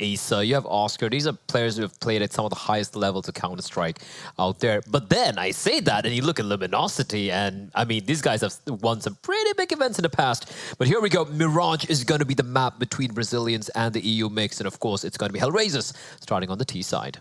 Asa, you have Oscar. These are players who have played at some of the highest levels of Counter-Strike out there. But then I say that, and you look at Luminosity, and I mean, these guys have won some pretty big events in the past. But here we go. Mirage is going to be the map between Brazilians and the EU mix. And of course, it's going to be HellRaisers starting on the T side.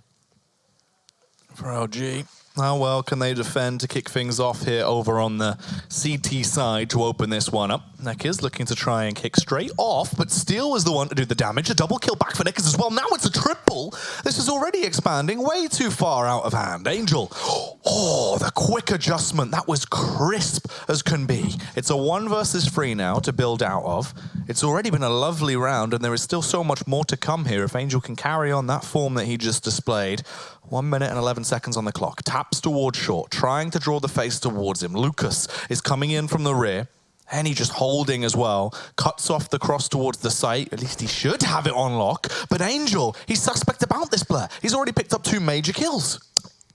For LG. How well can they defend to kick things off here over on the CT side to open this one up? Nekkers looking to try and kick straight off, but Steel is the one to do the damage. A double kill back for Nekkers as well. Now it's a triple. This is already expanding way too far out of hand. Angel, oh, the quick adjustment. That was crisp as can be. It's a 1 versus 3 now to build out of. It's already been a lovely round, and there is still so much more to come here if Angel can carry on that form that he just displayed. 1 minute and 11 seconds on the clock. Taps towards short, trying to draw the face towards him. Lucas is coming in from the rear. Henny just holding as well. Cuts off the cross towards the site. At least he should have it on lock. But Angel, he's suspect about this player. He's already picked up 2 major kills.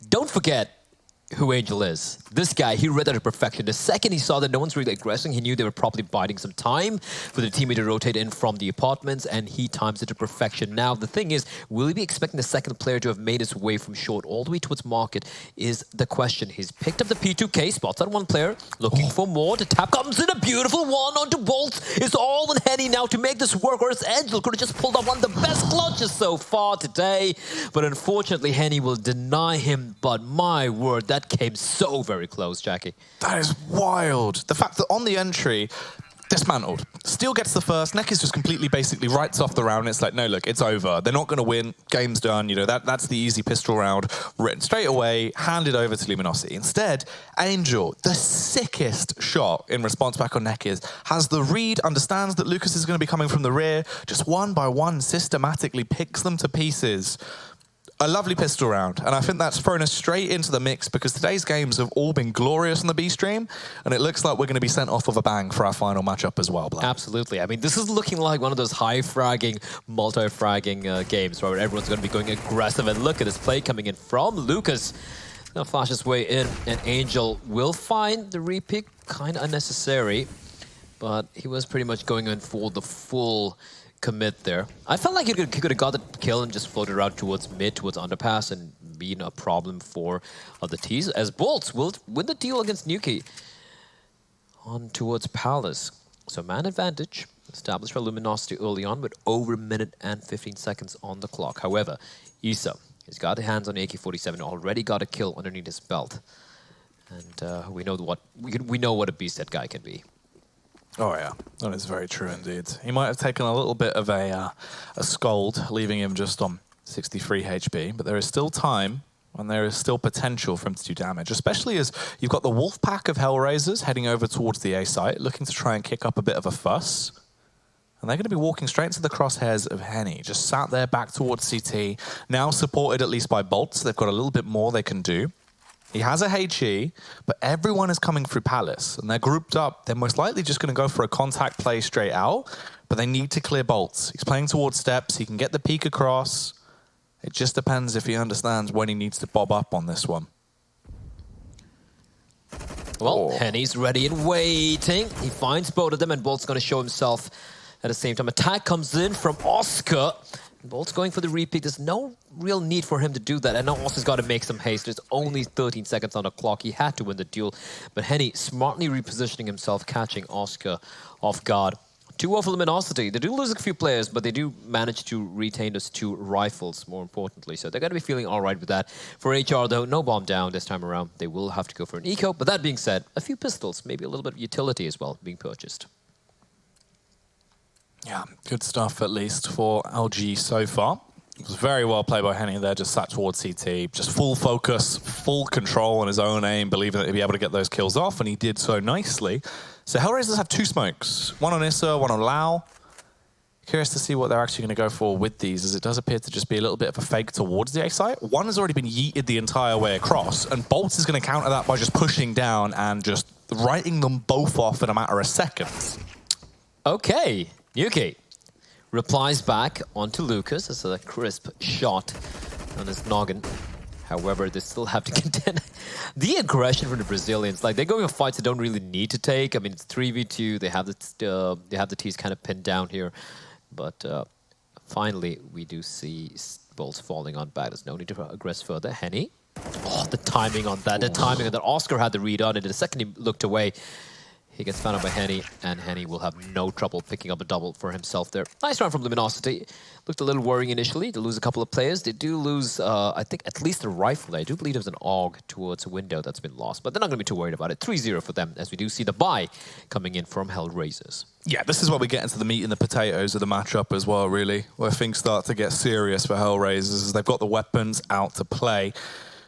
Don't forget who Angel is. This guy, he read that to perfection. The second he saw that no one's really aggressing, he knew they were probably biding some time for the teammate to rotate in from the apartments, and he times it to perfection. Now, the thing is, will he be expecting the second player to have made his way from short all the way towards market is the question. He's picked up the P2K, spots on one player, looking for more. The tap comes in, a beautiful one onto Bolts. It's all on Henny now to make this work, whereas Angel could have just pulled up one of the best clutches so far today. But unfortunately, Henny will deny him, but my word, that came so very close, Jackie. That is wild. The fact that on the entry, dismantled. Steel gets the first. Nekkers just completely basically writes off the round. It's like, no, look, it's over. They're not going to win. Game's done. You know, that's the easy pistol round. Written straight away, handed over to Luminosity. Instead, Angel, the sickest shot in response back on Nekkers, has the read, understands that Lucas is going to be coming from the rear, just one by one systematically picks them to pieces. A lovely pistol round, and I think that's thrown us straight into the mix because today's games have all been glorious on the B stream, and it looks like we're going to be sent off with a bang for our final matchup as well, Black. Absolutely. I mean, this is looking like one of those high-fragging, multi-fragging games where everyone's going to be going aggressive, and look at this play coming in from Lucas. Now flash his way in, and Angel will find the repick kind of unnecessary, but he was pretty much going in for the full commit there. I felt like he could have got the kill and just floated around towards mid, towards underpass, and been a problem for the T's, as Bolts will win the deal against Nuki on towards Palace. So man advantage established for Luminosity early on with over a minute and 15 seconds on the clock. However, Issa, he's got his hands on AK-47, already got a kill underneath his belt. And we know what a beast that guy can be. Oh yeah, that is very true indeed. He might have taken a little bit of a scold, leaving him just on 63 HP, but there is still time and there is still potential for him to do damage, especially as you've got the wolf pack of HellRaisers heading over towards the A site, looking to try and kick up a bit of a fuss. And they're going to be walking straight into the crosshairs of Henny, just sat there back towards CT, now supported at least by Bolts. They've got a little bit more they can do. He has a HE, but everyone is coming through Palace, and they're grouped up. They're most likely just going to go for a contact play straight out, but they need to clear Bolts. He's playing towards steps. He can get the peek across. It just depends if he understands when he needs to bob up on this one. Well, Henny's ready and waiting. He finds both of them, and Bolt's going to show himself at the same time. Attack comes in from Oscar. Bolt's going for the repeat. There's no real need for him to do that. And now Oscar's got to make some haste. There's only 13 seconds on the clock. He had to win the duel. But Henny smartly repositioning himself, catching Oscar off guard. 2-0 for Luminosity. They do lose a few players, but they do manage to retain those 2 rifles, more importantly. So they're going to be feeling all right with that. For HR, though, no bomb down this time around. They will have to go for an eco. But that being said, a few pistols, maybe a little bit of utility as well, being purchased. Yeah, good stuff at least for LG so far. It was very well played by Henny there, just sat towards CT, just full focus, full control on his own aim, believing that he'd be able to get those kills off, and he did so nicely. So HellRaisers have 2 smokes, one on Issa, one on Lau. Curious to see what they're actually going to go for with these, as it does appear to just be a little bit of a fake towards the A site. One has already been yeeted the entire way across, and Bolts is going to counter that by just pushing down and just writing them both off in a matter of seconds. Okay. Nuki replies back onto Lucas. It's a crisp shot on his noggin. However, they still have to contend. The aggression from the Brazilians, like they're going for fights they don't really need to take. I mean, it's 3v2. They have the T's kind of pinned down here, but finally, we do see bolts falling on back. There's no need to aggress further. Henny. Oh, the timing on that. The timing on that. Oscar had the read on it. The second he looked away, he gets found out by Henny, and Henny will have no trouble picking up a double for himself there. Nice round from Luminosity. Looked a little worrying initially to lose a couple of players. They do lose, I think, at least a rifle. I do believe there's an AUG towards a window that's been lost, but they're not going to be too worried about it. 3-0 for them, as we do see the buy coming in from HellRaisers. Yeah, this is where we get into the meat and the potatoes of the matchup as well, really, where things start to get serious for HellRaisers as they've got the weapons out to play.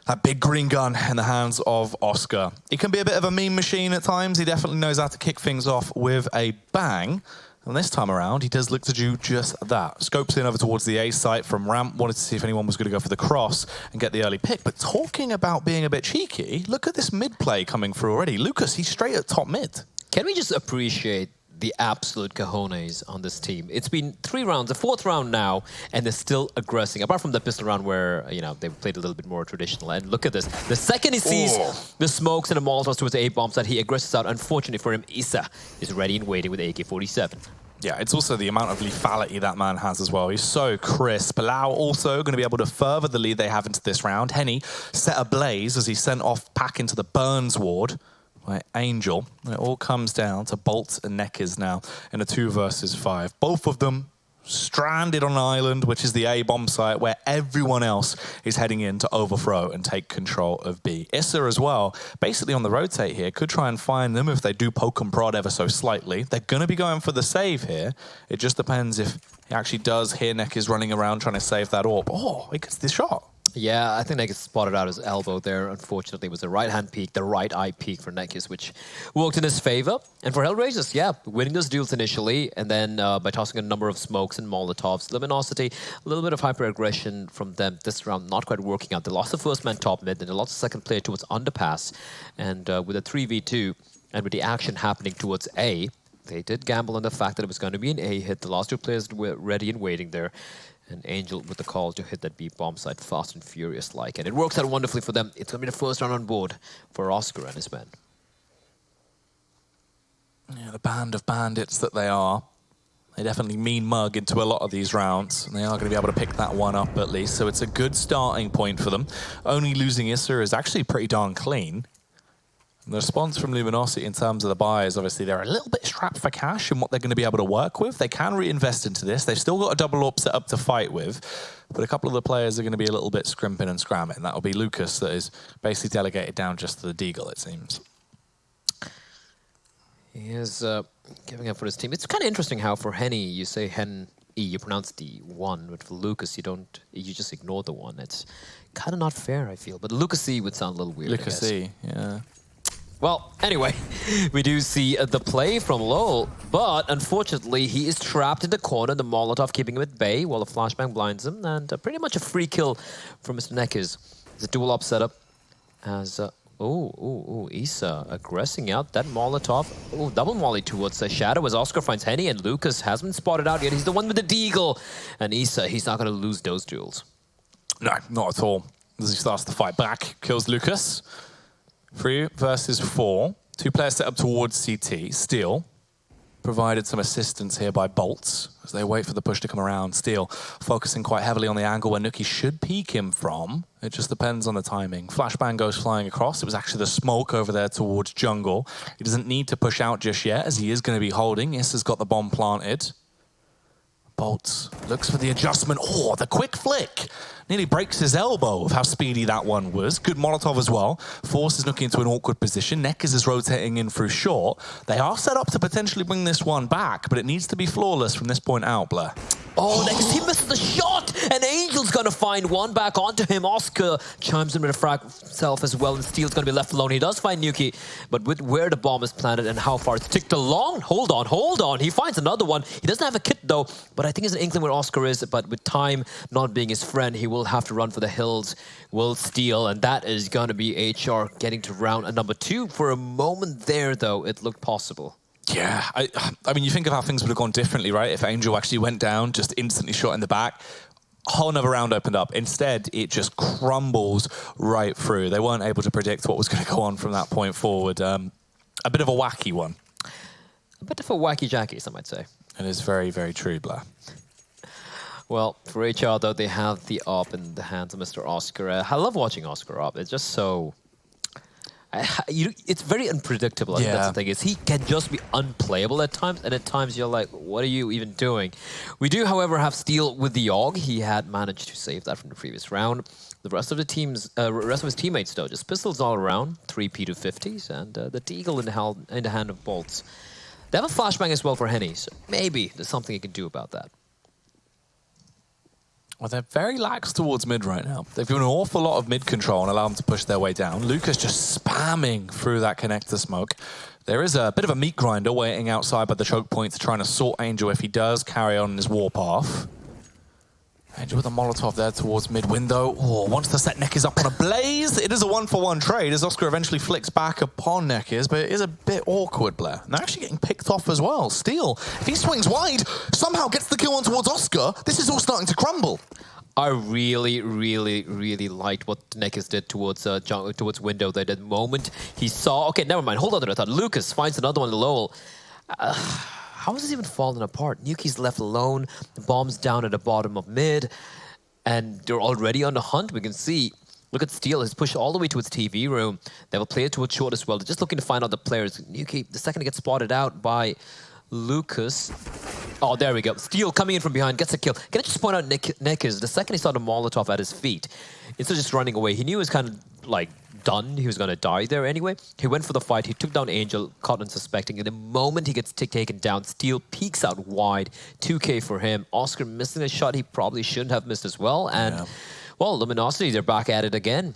That big green gun in the hands of Oscar. He can be a bit of a mean machine at times. He definitely knows how to kick things off with a bang. And this time around, he does look to do just that. Scopes in over towards the A site from ramp, wanted to see if anyone was going to go for the cross and get the early pick. But talking about being a bit cheeky, look at this mid play coming through already. Lucas, he's straight at top mid. Can we just appreciate the absolute cojones on this team? It's been 3 rounds, the 4th round now, and they're still aggressing. Apart from the pistol round where, you know, they played a little bit more traditional. And look at this. The second he sees the smokes and the Molotovs towards the A-bombs that he aggresses out, unfortunately for him, Issa is ready and waiting with the AK-47. Yeah, it's also the amount of lethality that man has as well. He's so crisp. Lau also going to be able to further the lead they have into this round. Henny set ablaze as he sent off Pack into the Burns ward. Right, Angel. It all comes down to Bolt and Neckers now in a 2 versus 5. Both of them stranded on an island, which is the A bomb site, where everyone else is heading in to overthrow and take control of B. Issa as well, basically on the rotate here, could try and find them if they do poke and prod ever so slightly. They're going to be going for the save here. It just depends if he actually does hear Neckers running around trying to save that orb. Oh, he gets the shot. Yeah, I think Neckers spotted out his elbow there. Unfortunately, it was the right-hand peek, the right eye peek for Neckers, which worked in his favor. And for HellRaisers, yeah, winning those duels initially, and then by tossing a number of smokes and Molotovs, Luminosity, a little bit of hyper-aggression from them this round, not quite working out. They lost the first man top mid, and they lost the second player towards underpass. And with a 3v2, and with the action happening towards A, they did gamble on the fact that it was going to be an A hit. The last 2 players were ready and waiting there. And Angel with the call to hit that B bomb site fast and furious like. And it works out wonderfully for them. It's going to be the first round on board for Oscar and his men. Yeah, the band of bandits that they are. They definitely mean mug into a lot of these rounds. And they are going to be able to pick that one up at least. So it's a good starting point for them. Only losing Issa is actually pretty darn clean. And the response from Luminosity in terms of the buy is obviously they're a little bit strapped for cash in what they're going to be able to work with. They can reinvest into this. They've still got a double up set up to fight with, but a couple of the players are going to be a little bit scrimping and scramming. That'll be Lucas that is basically delegated down just to the Deagle, it seems. He is giving up for his team. It's kind of interesting how for Henny, you say Hen E, you pronounce the 1, but for Lucas, you just ignore the 1. It's kind of not fair, I feel. But Lucas E would sound a little weird, Lucas E, yeah. Well, anyway, we do see the play from Lowell, but unfortunately, he is trapped in the corner, the Molotov keeping him at bay while the flashbang blinds him, and pretty much a free kill from Mr. Neckers. It's a dual-up setup as, Issa aggressing out that Molotov. Oh, double molly towards Shadow as Oscar finds Henny, and Lucas hasn't been spotted out yet. He's the one with the deagle, and Issa, he's not going to lose those duels. No, not at all. As he starts to fight back, kills Lucas. 3 versus 4. 2 players set up towards CT. Steel provided some assistance here by Bolts as they wait for the push to come around. Steel focusing quite heavily on the angle where Nuki should peek him from. It just depends on the timing. Flashbang goes flying across. It was actually the smoke over there towards jungle. He doesn't need to push out just yet as he is going to be holding. Issa's got the bomb planted. Bolts looks for the adjustment. Oh, the quick flick. Nearly breaks his elbow of how speedy that one was. Good Molotov as well. Forces Nuki into an awkward position. Neckers is rotating in through short. They are set up to potentially bring this one back, but it needs to be flawless from this point out, Blair. Oh, Neckers, he misses the shot! And Angel's going to find one back onto him. Oscar chimes in with a frag himself as well, and Steel's going to be left alone. He does find Nuki, but with where the bomb is planted and how far it's ticked along, hold on. He finds another one. He doesn't have a kit, though, but I think it's an inkling where Oscar is, but with time not being his friend, he will have to run for the hills, will steal, and that is going to be HR getting to round number 2. For a moment there, though, it looked possible. Yeah, I mean, you think of how things would have gone differently, right? If Angel actually went down, just instantly shot in the back, a whole another round opened up. Instead, it just crumbles right through. They weren't able to predict what was going to go on from that point forward. A bit of a wacky one. A bit of a wacky-jacky, some might say. It is very, very true, Blair. Well, for HR, though, they have the op in the hands of Mr. Oscar. I love watching Oscar op. It's just so... it's very unpredictable. I think that's the thing. Is he can just be unplayable at times, and at times you're like, what are you even doing? We do, however, have Steel with the AUG. He had managed to save that from the previous round. The rest of the rest of his teammates, though, just pistols all around, 3 P250s, and the Deagle in the hand of Bolts. They have a flashbang as well for Henny, so maybe there's something he can do about that. Well, they're very lax towards mid right now. They've given an awful lot of mid control and allow them to push their way down. Lucas just spamming through that connector smoke. There is a bit of a meat grinder waiting outside by the choke points, trying to sort Angel if he does carry on his warpath. Angel with a Molotov there towards mid window. Oh, once the set Neck is up on a blaze, it is a 1-for-1 trade as Oscar eventually flicks back upon Neckers, but it is a bit awkward, Blair. And they're actually getting picked off as well. Steel, if he swings wide, somehow gets the kill on towards Oscar, this is all starting to crumble. I really, really, really liked what Neckers did towards window there. The moment he saw... Okay, never mind. Hold on to that thought. Lucas finds another one low. How is this even falling apart? Nuki's left alone. The bomb's down at the bottom of mid. And they're already on the hunt. We can see... Look at Steel. He's pushed all the way to its TV room. They have a player towards short as well. They're just looking to find out the players. Nuki, the second he gets spotted out by Lucas... Oh, there we go. Steel coming in from behind, gets a kill. Can I just point out Neckers, the second he saw the Molotov at his feet, instead of just running away, he knew he was kind of, like, done. He was going to die there anyway. He went for the fight. He took down Angel, caught unsuspecting. And the moment he gets taken down, Steel peeks out wide. 2K for him. Oscar missing a shot he probably shouldn't have missed as well. And, well, Luminosity, they're back at it again.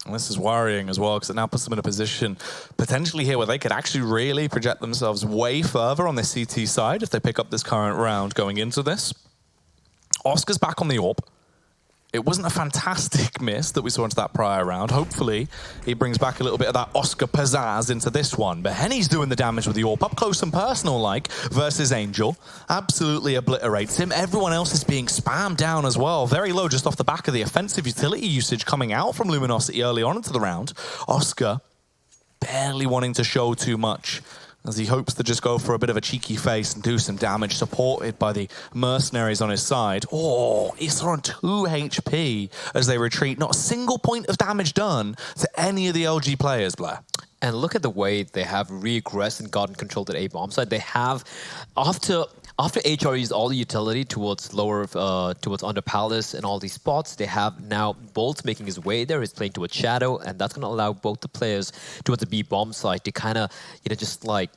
And this is worrying as well, because it now puts them in a position potentially here where they could actually really project themselves way further on the CT side if they pick up this current round going into this. Oscar's back on the AWP. It wasn't a fantastic miss that we saw into that prior round. Hopefully, he brings back a little bit of that Oscar pizzazz into this one. But Henny's doing the damage with the AWP, up close and personal-like, versus Angel. Absolutely obliterates him. Everyone else is being spammed down as well. Very low just off the back of the offensive utility usage coming out from Luminosity early on into the round. Oscar barely wanting to show too much, as he hopes to just go for a bit of a cheeky face and do some damage, supported by the mercenaries on his side. Oh, he's on 2 HP as they retreat. Not a single point of damage done to any of the LG players, Blair. And look at the way they have regressed and gotten control to the A-bomb side. They have, after HR used all the utility towards lower, towards under Palace and all these spots, they have now Bolt making his way there. He's playing towards Shadow, and that's going to allow both the players towards the B-bomb side to kind of, just like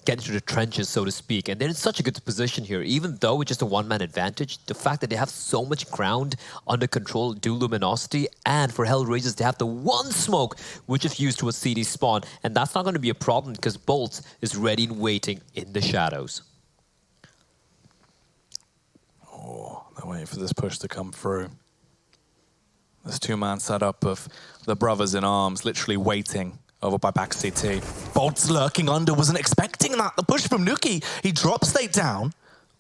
get into the trenches, so to speak. And they're in such a good position here, even though it's just a one-man advantage. The fact that they have so much ground under control due Luminosity, and for HellRaisers, they have the one smoke, which is used towards CD spawn. And that's not going to be a problem because Bolt is ready and waiting in the shadows. Oh, they're waiting for this push to come through. This two-man setup of the brothers in arms, literally waiting over by back CT. Bolt's lurking under, wasn't expecting that. The push from Nuki, he drops State down,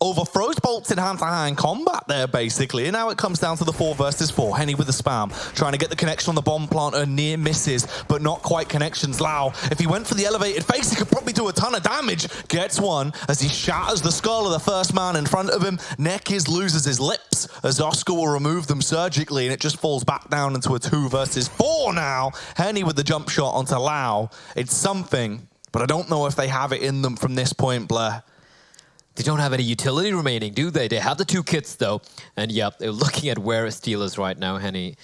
overthrows Bolts in hand-to-hand combat there, basically. And now it comes down to the 4 versus 4. Henny with the spam, trying to get the connection on the bomb planter, near misses, but not quite connections. Lau, if he went for the elevated face, he could probably do a ton of damage. Gets one as he shatters the skull of the first man in front of him. Neckers loses his lips as Oscar will remove them surgically, and it just falls back down into a 2 versus 4 now. Henny with the jump shot onto Lau. It's something, but I don't know if they have it in them from this point, Blair. They don't have any utility remaining, do they? They have the 2 kits, though. And yep, they're looking at where Steel is right now. Henny,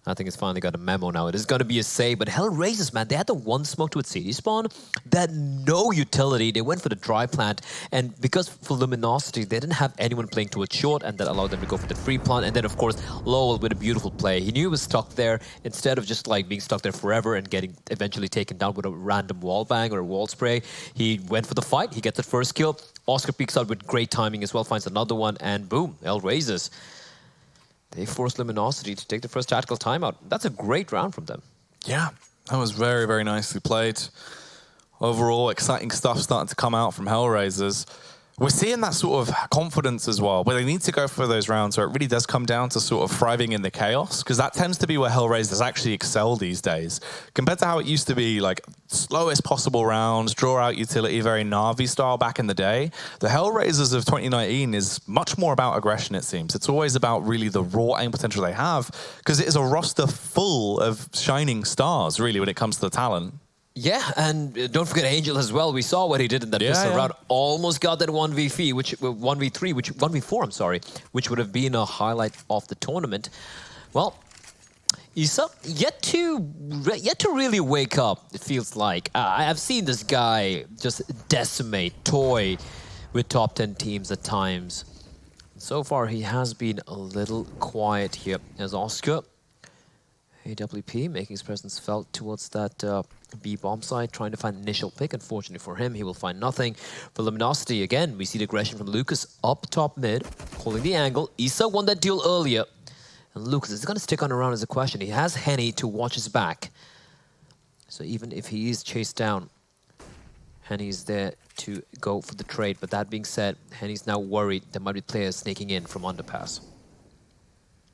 I think, has finally got a memo now. It is going to be a save, but HellRaisers, man, they had the one smoke to its CD spawn. They had no utility. They went for the dry plant. And because for Luminosity, they didn't have anyone playing towards short, and that allowed them to go for the free plant. And then, of course, Lowell with a beautiful play. He knew he was stuck there. Instead of just like being stuck there forever and getting eventually taken down with a random wall bang or a wall spray, he went for the fight. He gets the first kill. Oscar peeks out with great timing as well, finds another one, and boom, HellRaisers. They forced Luminosity to take the first tactical timeout. That's a great round from them. Yeah, that was very, very nicely played. Overall, exciting stuff starting to come out from HellRaisers. We're seeing that sort of confidence as well, where they need to go for those rounds where it really does come down to sort of thriving in the chaos, because that tends to be where HellRaisers actually excel these days, compared to how it used to be like slowest possible rounds, draw out utility, very Na'Vi style back in the day. The HellRaisers of 2019 is much more about aggression, it seems. It's always about really the raw aim potential they have, because it is a roster full of shining stars, really, when it comes to the talent. Yeah, and don't forget Angel as well. We saw what he did in that pistol round. Almost got that 1v3, which 1v4, I'm sorry, which would have been a highlight of the tournament. Well, Issa yet to really wake up. It feels like I've seen this guy just decimate, toy with top 10 teams at times. So far, he has been a little quiet here as Oscar. AWP making his presence felt towards that B bomb side, trying to find an initial pick. Unfortunately for him, he will find nothing. For Luminosity, again, we see the aggression from Lucas up top mid, holding the angle. Issa won that duel earlier. And Lucas is going to stick on around as a question. He has Henny to watch his back. So even if he is chased down, Henny's there to go for the trade. But that being said, Henny's now worried there might be players sneaking in from underpass.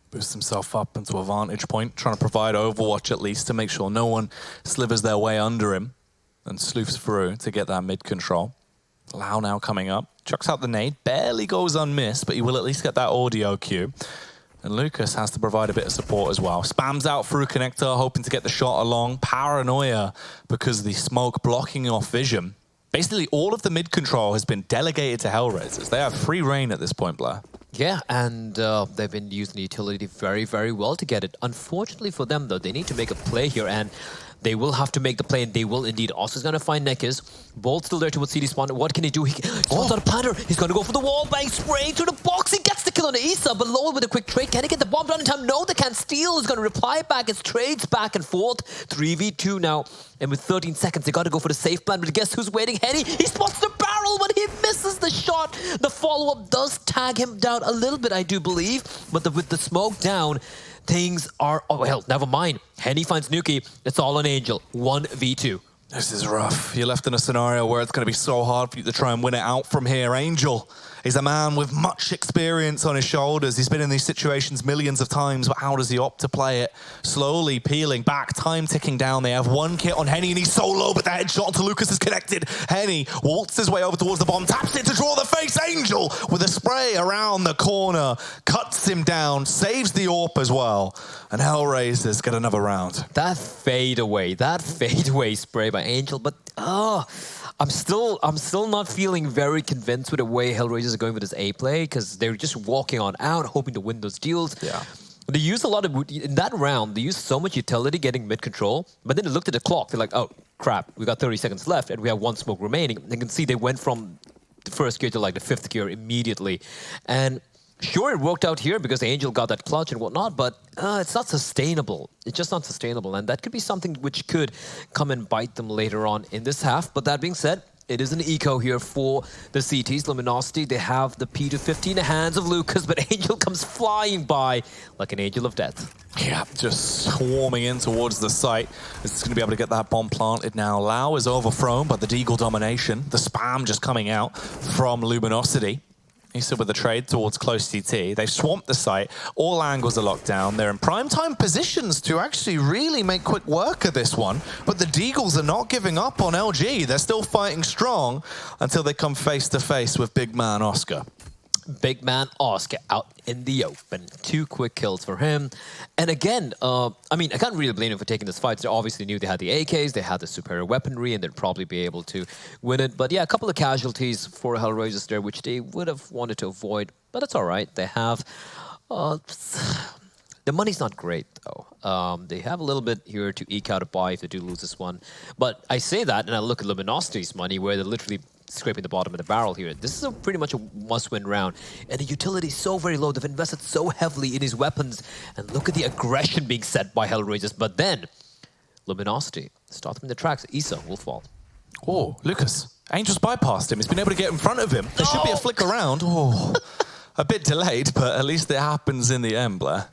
Boosts himself up into a vantage point, trying to provide overwatch at least to make sure no one slivers their way under him and sleuths through to get that mid control. Lau now coming up, chucks out the nade, barely goes unmissed, but he will at least get that audio cue. And Lucas has to provide a bit of support as well. Spams out through connector, hoping to get the shot along. Paranoia because of the smoke blocking off vision. Basically, all of the mid control has been delegated to HellRaisers. They have free reign at this point, Blair. Yeah, and they've been using the utility very, very well to get it. Unfortunately for them, though, they need to make a play here, and they will have to make the play, and they will indeed. Oscar's going to find Nekkers. Bolt still there towards CD spawn. What can he do? He's on a planter. He's going to go for the wall bang, spraying through the box. He gets the kill on Issa, but Lowell with a quick trade. Can he get the bomb done in time? No, they can't steal. He's going to reply back. It's trades back and forth. 3v2 now. And with 13 seconds, they got to go for the safe plan. But guess who's waiting? Henny. He spots the barrel, but he misses the shot. The follow-up does tag him down a little bit, I do believe. But with the smoke down, things are... Oh, hell, never mind. Henny finds Nuki. It's all on Angel. 1v2. This is rough. You're left in a scenario where it's going to be so hard for you to try and win it out from here. Angel is a man with much experience on his shoulders. He's been in these situations millions of times, but how does he opt to play it? Slowly peeling back, time ticking down. They have one kit on Henny and he's so low, but the headshot to Lucas is connected. Henny waltzes his way over towards the bomb, taps it to draw the face. Angel with a spray around the corner, cuts him down, saves the AWP as well. And HellRaisers get another round. That fadeaway spray by Angel, but I'm still not feeling very convinced with the way HellRaisers are going with this A play, because they're just walking on out, hoping to win those deals. Yeah. They used a lot of, in that round, they used so much utility getting mid control, but then they looked at the clock, they're like, oh crap, we got 30 seconds left and we have one smoke remaining. You can see they went from the first gear to like the fifth gear immediately. And sure, it worked out here because Angel got that clutch and whatnot, but it's not sustainable. It's just not sustainable, and that could be something which could come and bite them later on in this half. But that being said, it is an eco here for the CTs. Luminosity, they have the P250 in the hands of Lucas, but Angel comes flying by like an angel of death. Yeah, just swarming in towards the site. It's going to be able to get that bomb planted now. Lau is overthrown by the Deagle domination. The spam just coming out from Luminosity. Issa with the trade towards close CT. They've swamped the site. All angles are locked down. They're in prime time positions to actually really make quick work of this one. But the Deagles are not giving up on LG. They're still fighting strong until they come face to face with big man Oscar. Big man Oscar out in the open. 2 quick kills for him. And again, I mean, I can't really blame him for taking this fight. They obviously knew they had the AKs, they had the superior weaponry, and they'd probably be able to win it. But yeah, a couple of casualties for HellRaisers there, which they would have wanted to avoid. But it's all right. They have... the money's not great, though. They have a little bit here to eke out a buy if they do lose this one. But I say that, and I look at Luminosity's money, where they're literally scraping the bottom of the barrel here. This is pretty much a must-win round. And the utility is so very low. They've invested so heavily in his weapons. And look at the aggression being set by HellRaisers. But then, Luminosity start them in the tracks. Issa will fall. Oh, Lucas. Angel's bypassed him. He's been able to get in front of him. There should be a flick around. Oh, a bit delayed, but at least it happens in the end, Blair.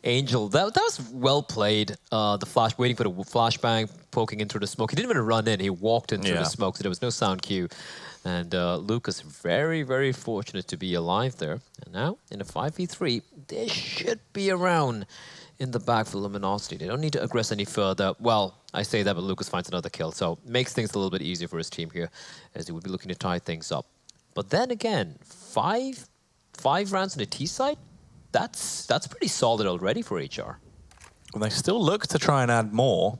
Angel, that was well played. The flash, waiting for the flashbang, poking into the smoke. He didn't even run in. He walked into the smoke, so there was no sound cue. And Lucas, very, very fortunate to be alive there. And now, in a 5v3, they should be around in the back for Luminosity. They don't need to aggress any further. Well, I say that, but Lucas finds another kill, so makes things a little bit easier for his team here, as he would be looking to tie things up. But then again, five rounds on the T side? That's pretty solid already for HR. Well, they still look to try and add more.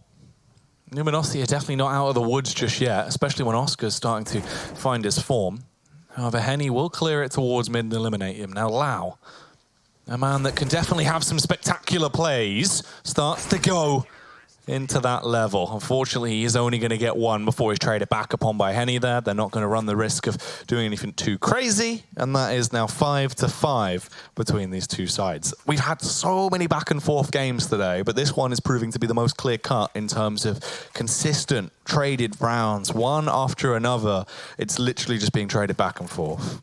Luminosity are definitely not out of the woods just yet, especially when Oscar's starting to find his form. However, Henny will clear it towards mid and eliminate him. Now Lau, a man that can definitely have some spectacular plays, starts to go into that level. Unfortunately, he's only going to get one before he's traded back upon by Henny there. They're not going to run the risk of doing anything too crazy, and that is now 5-5 between these two sides. We've had so many back and forth games today, but this one is proving to be the most clear-cut in terms of consistent traded rounds, one after another. It's literally just being traded back and forth.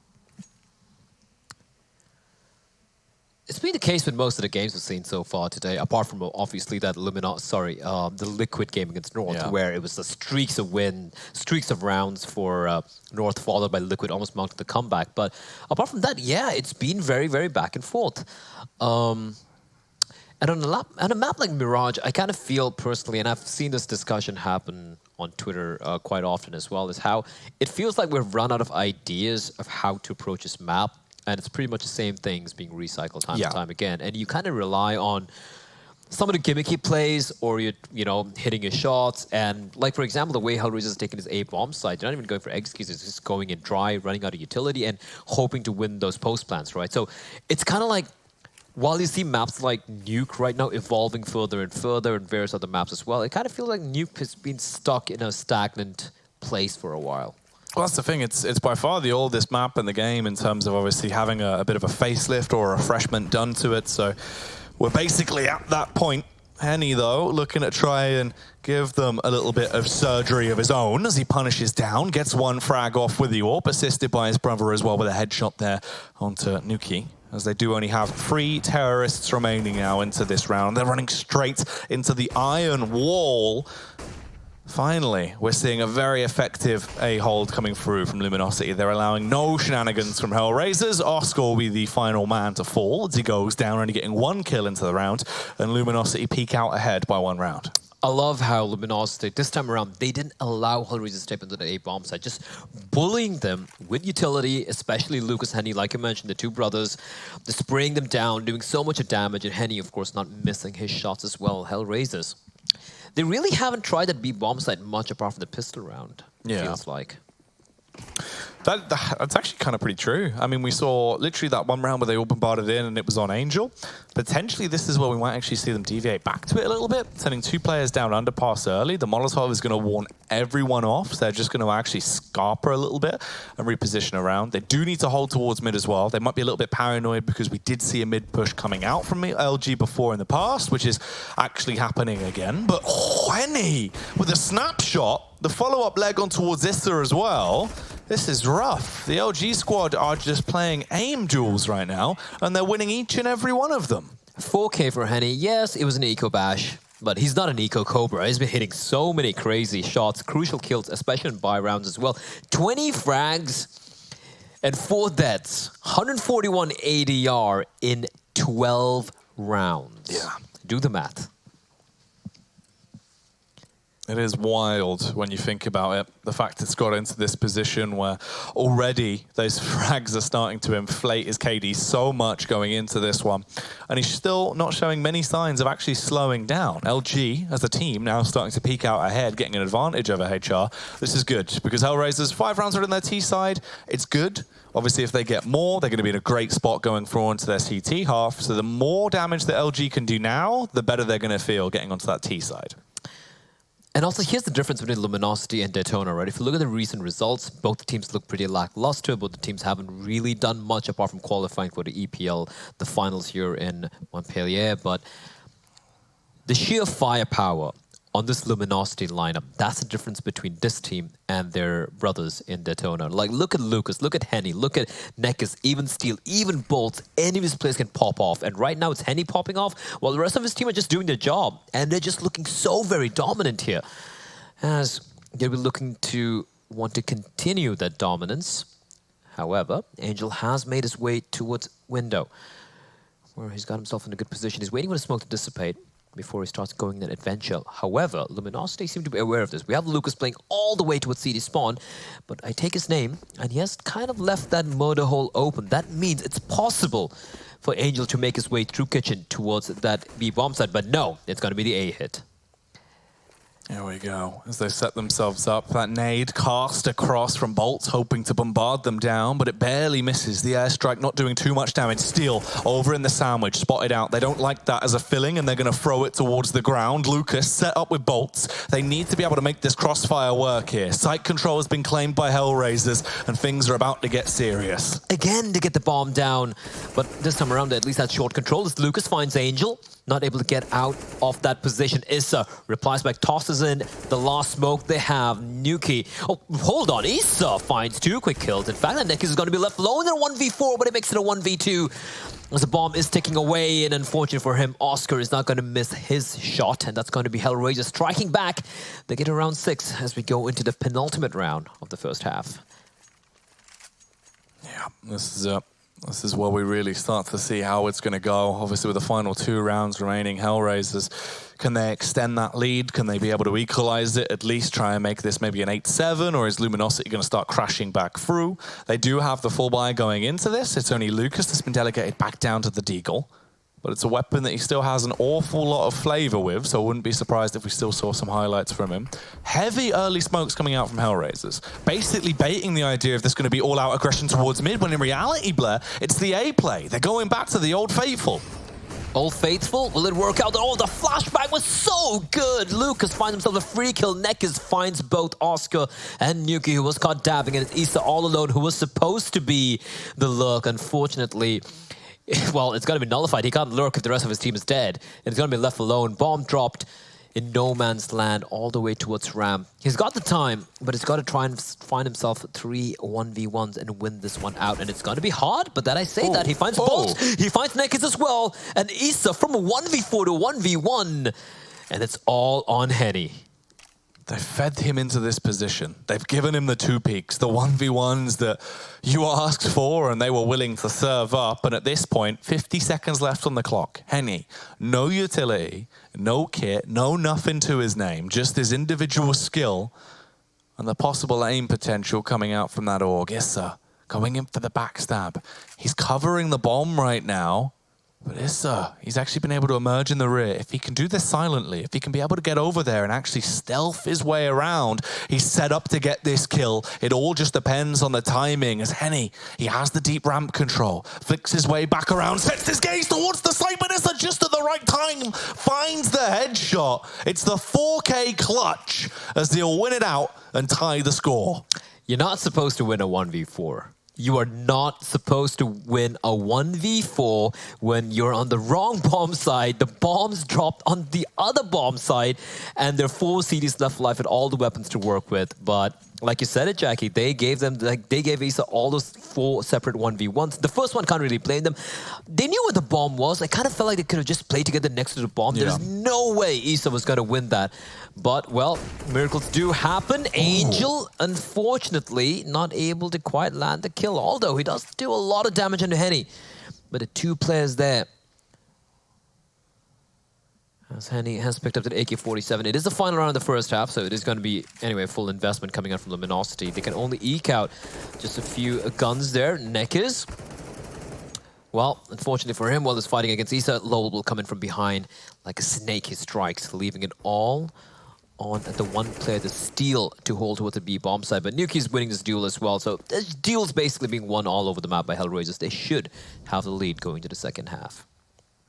It's been the case with most of the games we've seen so far today, apart from obviously that the Liquid game against North, where it was the streaks of win, streaks of rounds for North, followed by Liquid almost mounting the comeback. But apart from that, yeah, it's been very, very back and forth. And on a map like Mirage, I kind of feel personally, and I've seen this discussion happen on Twitter quite often as well, is how it feels like we've run out of ideas of how to approach this map. And it's pretty much the same things being recycled time and time again. And you kind of rely on some of the gimmicky plays, or you know, hitting your shots. And like, for example, the way HellRaisers is taking his A-bomb side, you're not even going for executions, it's just going in dry, running out of utility, and hoping to win those post plants, right? So it's kind of like, while you see maps like Nuke right now evolving further and further, and various other maps as well, it kind of feels like Nuke has been stuck in a stagnant place for a while. Well, that's the thing. It's by far the oldest map in the game in terms of obviously having a bit of a facelift or a refreshment done to it. So we're basically at that point. Henny, though, looking to try and give them a little bit of surgery of his own as he punishes down, gets one frag off with the AWP, assisted by his brother as well with a headshot there onto Nuki, as they do only have 3 terrorists remaining now into this round. They're running straight into the iron wall. Finally, we're seeing a very effective A-hold coming through from Luminosity. They're allowing no shenanigans from HellRaisers. Oscar will be the final man to fall as he goes down, only getting 1 kill into the round, and Luminosity peek out ahead by 1 round. I love how Luminosity, this time around, they didn't allow HellRaisers to step into the A-bomb side, just bullying them with utility, especially Lucas, Henny, like you mentioned, the 2 brothers, just spraying them down, doing so much damage, and Henny, of course, not missing his shots as well, HellRaisers. They really haven't tried that B-bomb side much apart from the pistol round, it feels like. That's actually kind of pretty true. I mean, we saw literally that 1 round where they all bombarded in and it was on Angel. Potentially, this is where we might actually see them deviate back to it a little bit, sending 2 players down underpass early. The Molotov is going to warn everyone off, so they're just going to actually scarper a little bit and reposition around. They do need to hold towards mid as well. They might be a little bit paranoid because we did see a mid push coming out from LG before in the past, which is actually happening again. But Henny with a snapshot, the follow-up leg on towards Issa as well. This is rough. The LG squad are just playing aim duels right now, and they're winning each and every one of them. 4K for Henny. Yes, it was an eco bash, but he's not an eco cobra. He's been hitting so many crazy shots, crucial kills, especially in buy rounds as well. 20 frags and 4 deaths. 141 ADR in 12 rounds. Yeah. Do the math. It is wild when you think about it. The fact it's got into this position where already those frags are starting to inflate his KD so much going into this one. And he's still not showing many signs of actually slowing down. LG, as a team, now starting to peek out ahead, getting an advantage over HR. This is good, because HellRaisers, 5 rounds are in their T side. It's good. Obviously, if they get more, they're going to be in a great spot going forward into their CT half. So the more damage that LG can do now, the better they're going to feel getting onto that T side. And also, here's the difference between Luminosity and Daytona, right? If you look at the recent results, both the teams look pretty lackluster. Both the teams haven't really done much apart from qualifying for the EPL, the finals here in Montpellier. But the sheer firepower on this Luminosity lineup, that's the difference between this team and their brothers in Daytona. Like, look at Lucas, look at Henny, look at Nekis, even Steel, even Bolts. Any of his players can pop off. And right now it's Henny popping off, while the rest of his team are just doing their job. And they're just looking so very dominant here. As they'll be looking to want to continue that dominance. However, Angel has made his way towards window, where he's got himself in a good position. He's waiting for the smoke to dissipate before he starts going that adventure. However, Luminosity seem to be aware of this. We have Lucas playing all the way towards CD spawn, but I take his name, and he has kind of left that murder hole open. That means it's possible for Angel to make his way through kitchen towards that B bomb site, but no, it's going to be the A hit. Here we go, as they set themselves up. That nade cast across from Bolts, hoping to bombard them down, but it barely misses. The airstrike not doing too much damage. Steel over in the sandwich, spotted out. They don't like that as a filling, and they're going to throw it towards the ground. Lucas set up with Bolts. They need to be able to make this crossfire work here. Site control has been claimed by HellRaisers, and things are about to get serious. Again, to get the bomb down, but this time around, they at least had short control as Lucas finds Angel. Not able to get out of that position. Issa replies back, tosses in the last smoke they have. Nuki. Oh, hold on. Issa finds 2 quick kills. In fact, that Nekis is going to be left alone in a 1v4, but it makes it a 1v2. As the bomb is ticking away, and unfortunately for him, Oscar is not going to miss his shot, and that's going to be HellRaisers striking back. They get around 6 as we go into the penultimate round of the first half. Yeah, this is where we really start to see how it's going to go. Obviously, with the final 2 rounds remaining, HellRaisers, can they extend that lead? Can they be able to equalize it, at least try and make this maybe an 8-7, or is Luminosity going to start crashing back through? They do have the full buy going into this. It's only Lucas that's been delegated back down to the Deagle. But it's a weapon that he still has an awful lot of flavor with, so I wouldn't be surprised if we still saw some highlights from him. Heavy early smokes coming out from HellRaisers, basically baiting the idea of this going to be all-out aggression towards mid, when in reality, Blair, it's the A play. They're going back to the Old Faithful. Old Faithful, will it work out? Oh, the flashback was so good! Lucas finds himself a free kill. Nekis finds both Oscar and Nuki, who was caught dabbing, and it's Issa all alone, who was supposed to be the lurk. Unfortunately, well, it's going to be nullified. He can't lurk if the rest of his team is dead. And it's going to be left alone. Bomb dropped in no man's land all the way towards Ram. He's got the time, but he's got to try and find himself 3 1v1s and win this one out. And it's going to be hard, but then I say that. He finds Bolt, he finds Nekis as well. And Issa from a 1v4 to 1v1. And it's all on Henny. They've fed him into this position. They've given him the 2 peaks, the 1v1s that you asked for and they were willing to serve up. And at this point, 50 seconds left on the clock. Henny, no utility, no kit, no nothing to his name, just his individual skill and the possible aim potential coming out from that org. Issa going in for the backstab. He's covering the bomb right now. But Issa, he's actually been able to emerge in the rear. If he can do this silently, if he can be able to get over there and actually stealth his way around, he's set up to get this kill. It all just depends on the timing. As Henny, he has the deep ramp control, flicks his way back around, sets his gaze towards the site, but Issa just at the right time finds the headshot. It's the 4K clutch as they'll win it out and tie the score. You're not supposed to win a 1v4. You are not supposed to win a 1v4 when you're on the wrong bomb side. The bombs dropped on the other bomb side, and there are 4 CDs left alive with all the weapons to work with. But like you said it, Jackie, they gave Issa all those 4 separate 1v1s. The first one, can't really blame them. They knew what the bomb was. I kind of felt like they could have just played together next to the bomb. There's no way Issa was going to win that. But, well, miracles do happen. Angel, unfortunately, not able to quite land the kill, although he does do a lot of damage into Henny. But the 2 players there. As Henny has picked up the AK-47. It is the final round of the first half, so it is going to be, anyway, full investment coming out from Luminosity. They can only eke out just a few guns there. Nekis. Well, unfortunately for him, while he's fighting against Issa, Lowell will come in from behind like a snake. He strikes, leaving it all on the one player, the Steel, to hold towards the B bomb side. But Nuki's winning this duel as well, so this duel's basically being won all over the map by HellRaisers. They should have the lead going to the second half.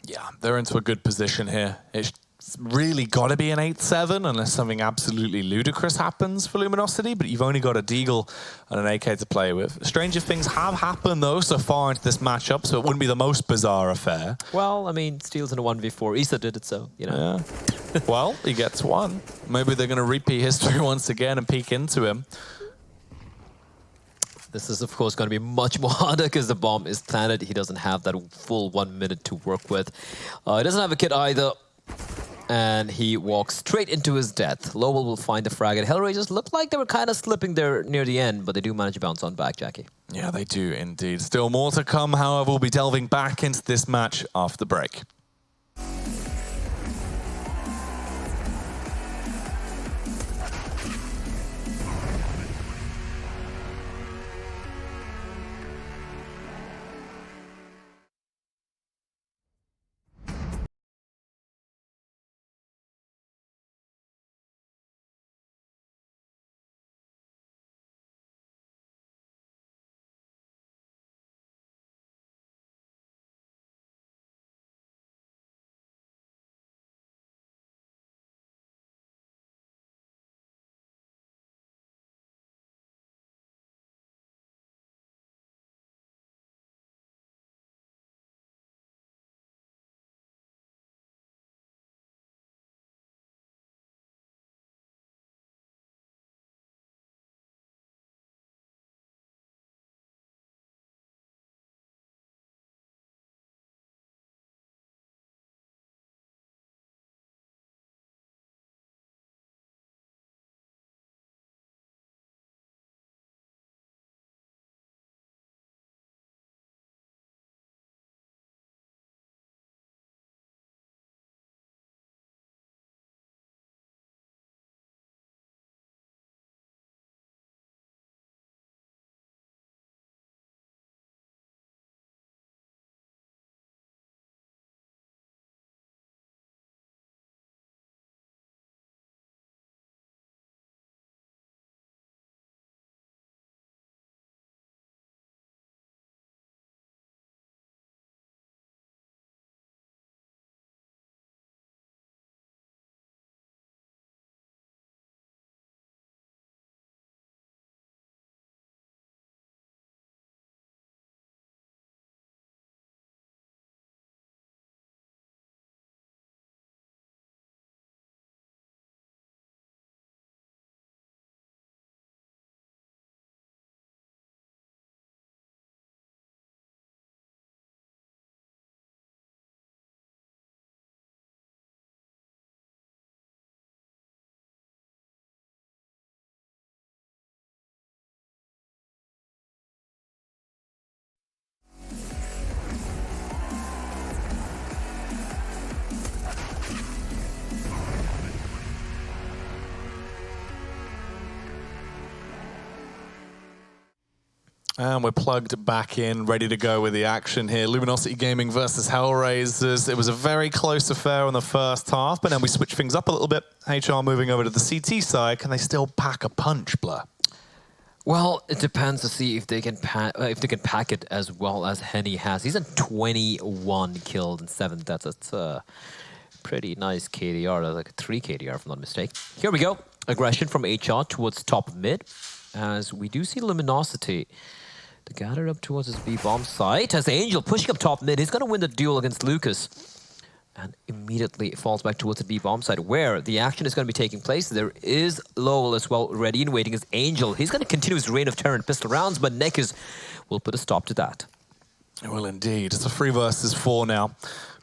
Yeah, they're into a good position here. It's really got to be an 8-7 unless something absolutely ludicrous happens for Luminosity, but you've only got a Deagle and an AK to play with. Stranger things have happened, though, so far into this matchup, so it wouldn't be the most bizarre affair. Well, I mean, Steel's in a 1v4. Issa did it, so, you know. Yeah. Well, he gets one. Maybe they're going to repeat history once again and peek into him. This is, of course, going to be much more harder because the bomb is planted. He doesn't have that full 1 minute to work with. He doesn't have a kit either. And he walks straight into his death. Lowell will find the frag. And HellRaisers looked like they were kind of slipping there near the end, but they do manage to bounce on back, Jackie. Yeah, they do indeed. Still more to come, however, we'll be delving back into this match after the break. And we're plugged back in, ready to go with the action here. Luminosity Gaming versus HellRaisers. It was a very close affair in the first half, but then we switch things up a little bit. HR moving over to the CT side. Can they still pack a punch, Blur? Well, it depends to see if they can pack it as well as Henny has. He's at 21 killed and 7 deaths. That's a pretty nice KDR. That's like a 3 KDR, if I'm not mistaken. Here we go. Aggression from HR towards top mid, as we do see Luminosity to gather up towards his B-bomb site. As Angel pushing up top mid, he's going to win the duel against Lucas. And immediately falls back towards the B-bomb side, where the action is going to be taking place. There is Lowell as well, ready and waiting as Angel. He's going to continue his reign of terror and pistol rounds, but Nekis will put a stop to that. It will indeed. It's a 3 versus 4 now,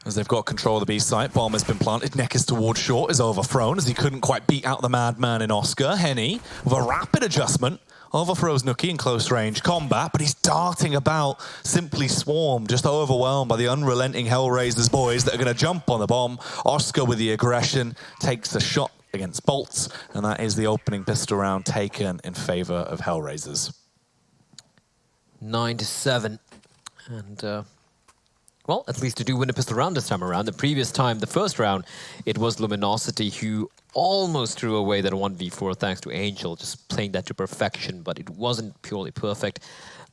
as they've got control of the B site. Bomb has been planted. Nekis towards short is overthrown, as he couldn't quite beat out the madman in Oscar. Henny, with a rapid adjustment, overthrows Nuki in close range combat, but he's darting about, simply swarmed, just overwhelmed by the unrelenting HellRaisers boys that are going to jump on the bomb. Oscar with the aggression takes a shot against Bolts, and that is the opening pistol round taken in favor of HellRaisers. 9-7, and well, at least to do win a pistol round this time around. The previous time, the first round, it was Luminosity who almost threw away that 1v4 thanks to Angel, just playing that to perfection, but it wasn't purely perfect.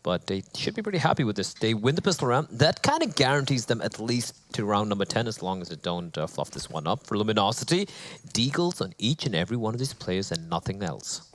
But they should be pretty happy with this. They win the pistol round. That kind of guarantees them at least to round number 10, as long as they don't fluff this one up. For Luminosity, deagles on each and every one of these players and nothing else.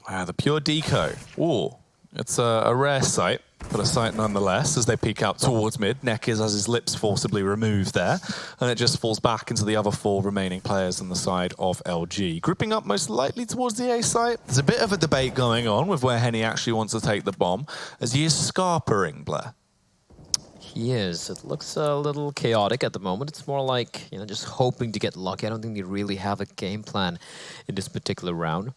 Wow, the pure deco. Ooh. It's a rare sight, but a sight nonetheless, as they peek out towards mid. Nekiz has his lips forcibly removed there, and it just falls back into the other 4 remaining players on the side of LG. Grouping up most likely towards the A site. There's a bit of a debate going on with where Henny actually wants to take the bomb, as he is scarpering Blair. He is. It looks a little chaotic at the moment. It's more like, you know, just hoping to get lucky. I don't think they really have a game plan in this particular round.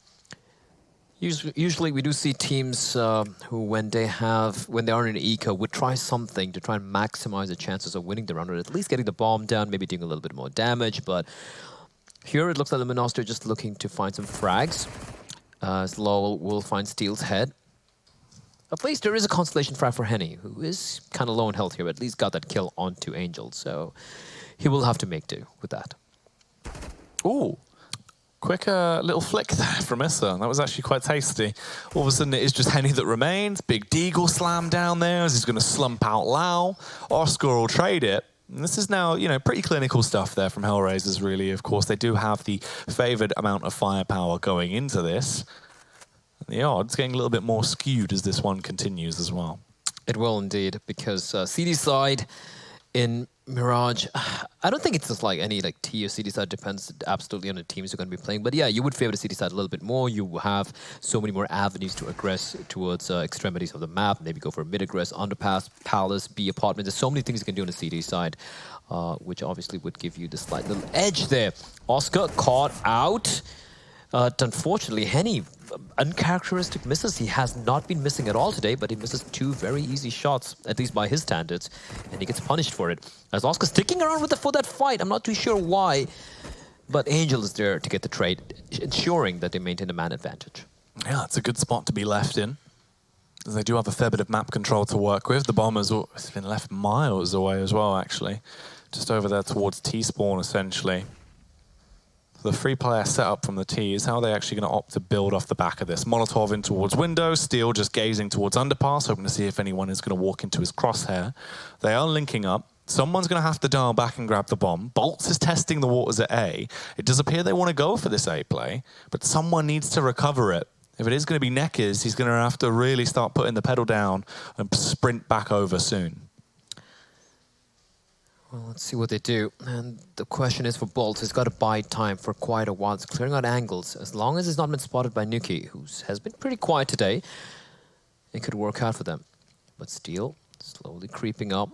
Usually we do see teams who, when they are in an eco, would try something to try and maximize the chances of winning the round, or at least getting the bomb down, maybe doing a little bit more damage. But here it looks like the Luminosity are just looking to find some frags. As Lowell will find Steel's head. At least there is a constellation frag for Henny, who is kind of low in health here, but at least got that kill onto Angel. So he will have to make do with that. Ooh. Quick little flick there from Issa. That was actually quite tasty. All of a sudden, it is just Henny that remains. Big Deagle slam down there as he's going to slump out Lau. Oscar will trade it. And this is now, you know, pretty clinical stuff there from HellRaisers, really. Of course, they do have the favoured amount of firepower going into this. The odds getting a little bit more skewed as this one continues as well. It will indeed, because CD side in Mirage, I don't think it's just like any like T or CD side, depends absolutely on the teams you're going to be playing. But yeah, you would favor the CD side a little bit more. You have so many more avenues to aggress towards extremities of the map. Maybe go for a mid-aggress, underpass, palace, B apartment. There's so many things you can do on the CD side, which obviously would give you the slight little edge there. Oscar caught out. Unfortunately, Henny, uncharacteristic misses. He has not been missing at all today, but he misses 2 very easy shots, at least by his standards, and he gets punished for it. As Oscar sticking around for that fight, I'm not too sure why, but Angel is there to get the trade, ensuring that they maintain a man advantage. Yeah, it's a good spot to be left in. They do have a fair bit of map control to work with. The bomb has been left miles away as well, actually. Just over there towards T-spawn, essentially. The 3-player setup from the T is how they're actually going to opt to build off the back of this. Molotov in towards window, Steel just gazing towards underpass, hoping to see if anyone is going to walk into his crosshair. They are linking up. Someone's going to have to dial back and grab the bomb. Bolts is testing the waters at A. It does appear they want to go for this A play, but someone needs to recover it. If it is going to be Nekiz, he's going to have to really start putting the pedal down and sprint back over soon. Well, let's see what they do. And the question is for Bolt, he's got to buy time for quite a while. It's clearing out angles. As long as he's not been spotted by Nuki, who has been pretty quiet today, it could work out for them. But Steel slowly creeping up.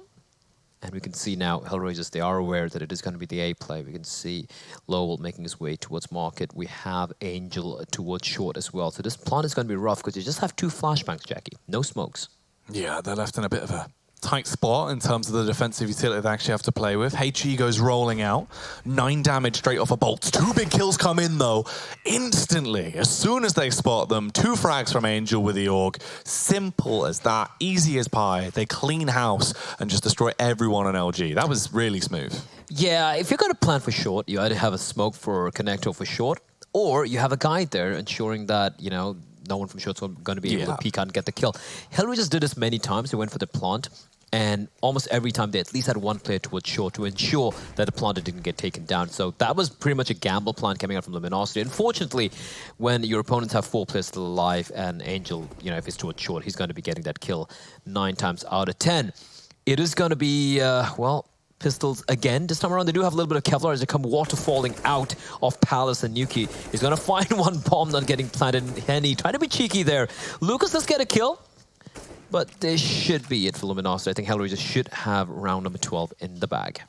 And we can see now, HellRaisers, they are aware that it is going to be the A play. We can see Lowell making his way towards Market. We have Angel towards Short as well. So this plant is going to be rough because you just have 2 flashbangs, Jackie. No smokes. Yeah, they're left in a bit of a tight spot in terms of the defensive utility they actually have to play with. HE goes rolling out. 9 damage straight off a bolt. 2 big kills come in, though, instantly. As soon as they spot them, 2 frags from Angel with the AUG. Simple as that. Easy as pie. They clean house and just destroy everyone on LG. That was really smooth. Yeah, if you're going to plan for Short, you either have a smoke for Connector for Short, or you have a guide there ensuring that, you know, no one from Short's going to be able to peek out and get the kill. HellRaisers did this many times. They went for the plant, and almost every time they at least had 1 player towards Short to ensure that the planter didn't get taken down. So that was pretty much a gamble plan coming out from Luminosity. Unfortunately, when your opponents have 4 players still alive, and Angel, you know, if it's towards Short, he's going to be getting that kill 9 times out of 10. It is going to be, well, pistols again. This time around, they do have a little bit of Kevlar as they come waterfalling out of Palace, and Nuki is going to find 1 bomb not getting planted. Henny trying to be cheeky there. Lucas does get a kill, but this should be it for Luminosity. I think HellRaisers should have round number 12 in the bag.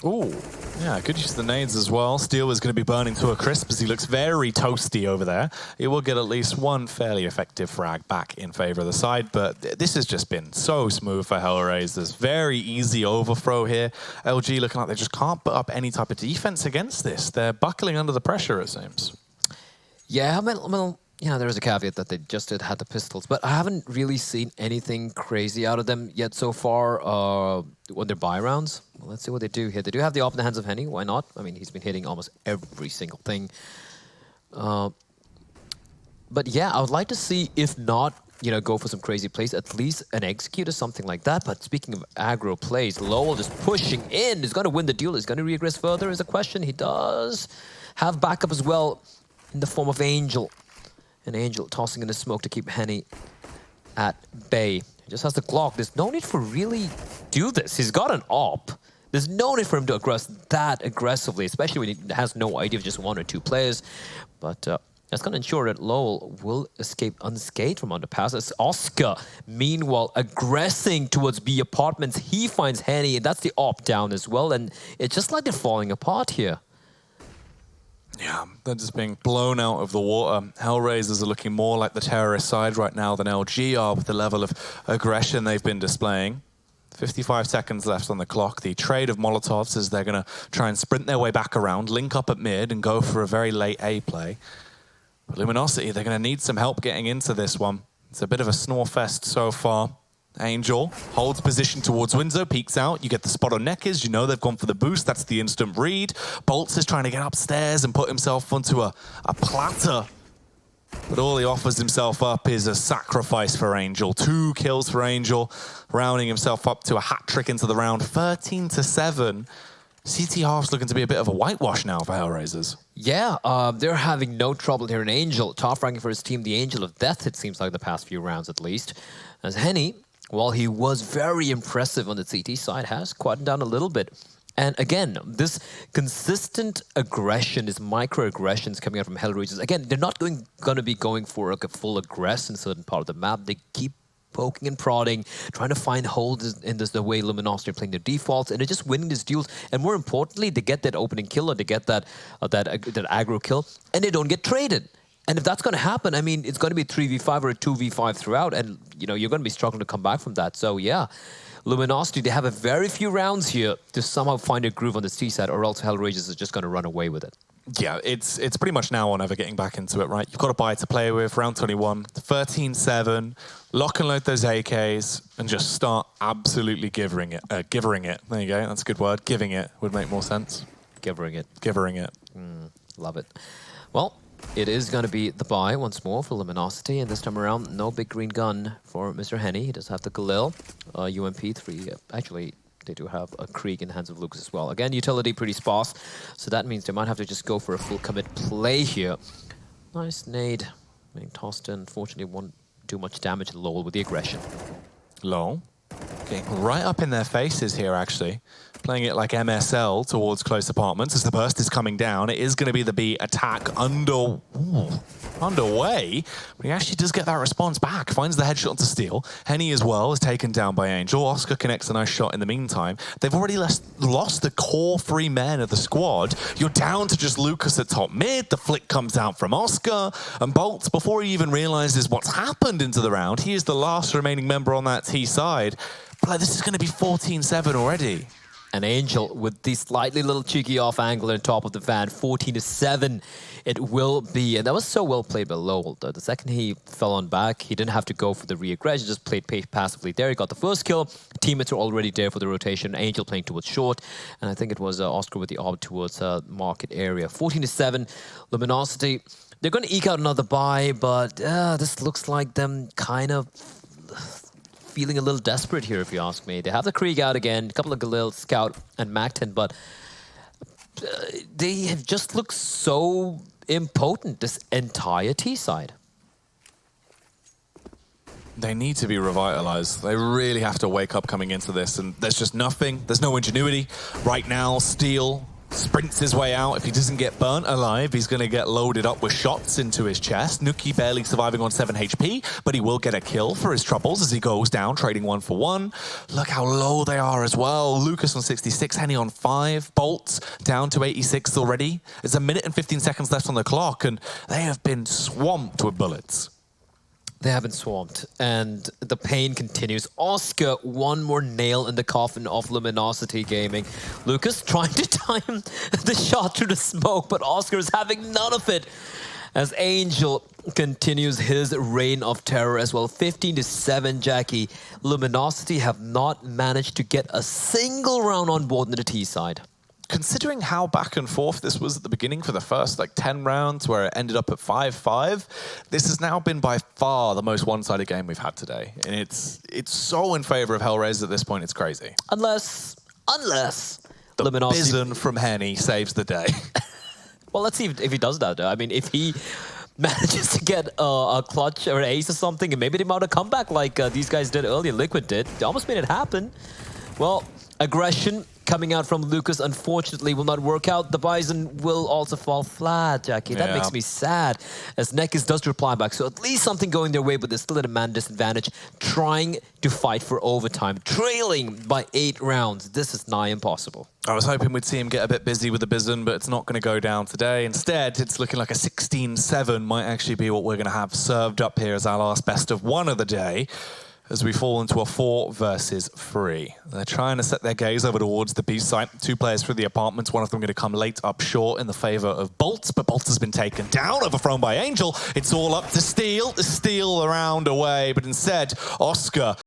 Ooh, yeah, good use of the nades as well. Steel is going to be burning to a crisp as he looks very toasty over there. He will get at least 1 fairly effective frag back in favor of the side, but this has just been so smooth for HellRaisers. Very easy overthrow here. LG looking like they just can't put up any type of defense against this. They're buckling under the pressure, it seems. Yeah, I mean, you know, there is a caveat that they just had the pistols, but I haven't really seen anything crazy out of them yet so far on their buy rounds. Well, let's see what they do here. They do have the op in the hands of Henny. Why not? I mean, he's been hitting almost every single thing. But yeah, I would like to see, if not, you know, go for some crazy plays, at least an execute or something like that. But speaking of aggro plays, Lowell just pushing in. He's going to win the duel. He's going to regress further is a question. He does have backup as well in the form of Angel. And Angel tossing in the smoke to keep Henny at bay. He just has the Glock. There's no need for really do this. He's got an AWP. There's no need for him to aggress that aggressively, especially when he has no idea of just 1 or 2 players. But that's going to ensure that Lowell will escape unscathed from underpass. As Oscar, meanwhile, aggressing towards B apartments. He finds Henny, and that's the AWP down as well. And it's just like they're falling apart here. Yeah, they're just being blown out of the water. HellRaisers are looking more like the terrorist side right now than LG are with the level of aggression they've been displaying. 55 seconds left on the clock. The trade of Molotovs as they're going to try and sprint their way back around, link up at mid and go for a very late A play. But Luminosity, they're going to need some help getting into this one. It's a bit of a snore fest so far. Angel holds position towards Windsor, peeks out. You get the spot on Neckers. You know they've gone for the boost. That's the instant read. Bolts is trying to get upstairs and put himself onto a platter. But all he offers himself up is a sacrifice for Angel. 2 kills for Angel, rounding himself up to a hat trick into the round. 13-7. CT half's looking to be a bit of a whitewash now for HellRaisers. Yeah, they're having no trouble here in Angel. Top ranking for his team, the Angel of Death, it seems like the past few rounds at least. As Henny, while he was very impressive on the CT side, has quietened down a little bit. And again, this consistent aggression, this microaggressions coming out from HellRaisers, again, they're not going to be going for like a full aggress in a certain part of the map. They keep poking and prodding, trying to find holes in this, the way Luminosity are playing their defaults, and they're just winning these duels. And more importantly, they get that opening kill, or they get that aggro kill, and they don't get traded. And if that's going to happen, I mean, it's going to be 3v5 or a 2v5 throughout, and you know you're going to be struggling to come back from that. So yeah, Luminosity, they have a very few rounds here to somehow find a groove on the C side, or else HellRaisers is just going to run away with it. Yeah, it's pretty much now or never getting back into it, right? You've got a buy to play with, round 21, 13-7, lock and load those AKs, and just start absolutely givering it. There you go, that's a good word. Giving it would make more sense. Givering it. Givering it. Love it. Well, it is going to be the buy once more for Luminosity, and this time around, no big green gun for Mr. Henny. He does have the Galil, UMP3. Actually, they do have a Krieg in the hands of Lucas as well. Again, utility pretty sparse, so that means they might have to just go for a full commit play here. Nice nade being tossed in. Unfortunately, won't do much damage to Lowell with the aggression. Lowell getting right up in their faces here, actually. Playing it like MSL towards close apartments as the burst is coming down. It is going to be the B attack underway. But he actually does get that response back. Finds the headshot to steal. Henny as well is taken down by Angel. Oscar connects a nice shot in the meantime. They've already lost the core 3 men of the squad. You're down to just Lucas at top mid. The flick comes out from Oscar. And Bolts, before he even realizes what's happened into the round, he is the last remaining member on that T side. But like, this is going to be 14-7 already. An Angel with the slightly little cheeky off angle on top of the van, 14-7 it will be. And that was so well played by Lowell. The second he fell on back, he didn't have to go for the re-aggression, just played passively there. He got the first kill. Teammates are already there for the rotation. Angel playing towards short, and I think it was Oscar with the AWP towards market area. 14-7, Luminosity. They're going to eke out another buy, but this looks like them kind of feeling a little desperate here, if you ask me. They have the Krieg out again, a couple of Galil, Scout, and Macton, but they have just looked so impotent, this entire T side. They need to be revitalized. They really have to wake up coming into this, and there's just nothing. There's no ingenuity. Right now, Steel sprints his way out. If he doesn't get burnt alive, he's going to get loaded up with shots into his chest. Nuki barely surviving on 7 HP, but he will get a kill for his troubles as he goes down, trading 1 for 1. Look how low they are as well. Lucas on 66, Henny on 5. Bolts down to 86 already. There's 1 minute and 15 seconds left on the clock, and they have been swamped with bullets. They have been swamped, and the pain continues. Oscar, one more nail in the coffin of Luminosity Gaming. Lucas trying to time the shot through the smoke, but Oscar is having none of it as Angel continues his reign of terror as well. 15-7, Jackie. Luminosity have not managed to get a single round on board in the T side. Considering how back and forth this was at the beginning for the first 10 rounds where it ended up at 5-5, this has now been by far the most one-sided game we've had today. And it's so in favor of HellRaisers at this point, it's crazy. Unless the Luminosity... Bison from Henny saves the day. Well, let's see if he does that. I mean, if he manages to get a clutch or an ace or something, and maybe they mount a comeback like these guys did earlier, Liquid did. They almost made it happen. Well, aggression coming out from Lucas, unfortunately, will not work out. The Bison will also fall flat, Jackie. That makes me sad, as Nekis does reply back. So at least something going their way, but they're still at a man disadvantage, trying to fight for overtime, trailing by 8 rounds. This is nigh impossible. I was hoping we'd see him get a bit busy with the Bison, but it's not going to go down today. Instead, it's looking like a 16-7 might actually be what we're going to have served up here as our last best of one of the day, as we fall into a 4 versus 3. They're trying to set their gaze over towards the B site. 2 players through the apartments, one of them going to come late up short in the favor of Bolt, but Bolt has been taken down, overthrown by Angel. It's all up to Steel. Steel around away, but instead, Oscar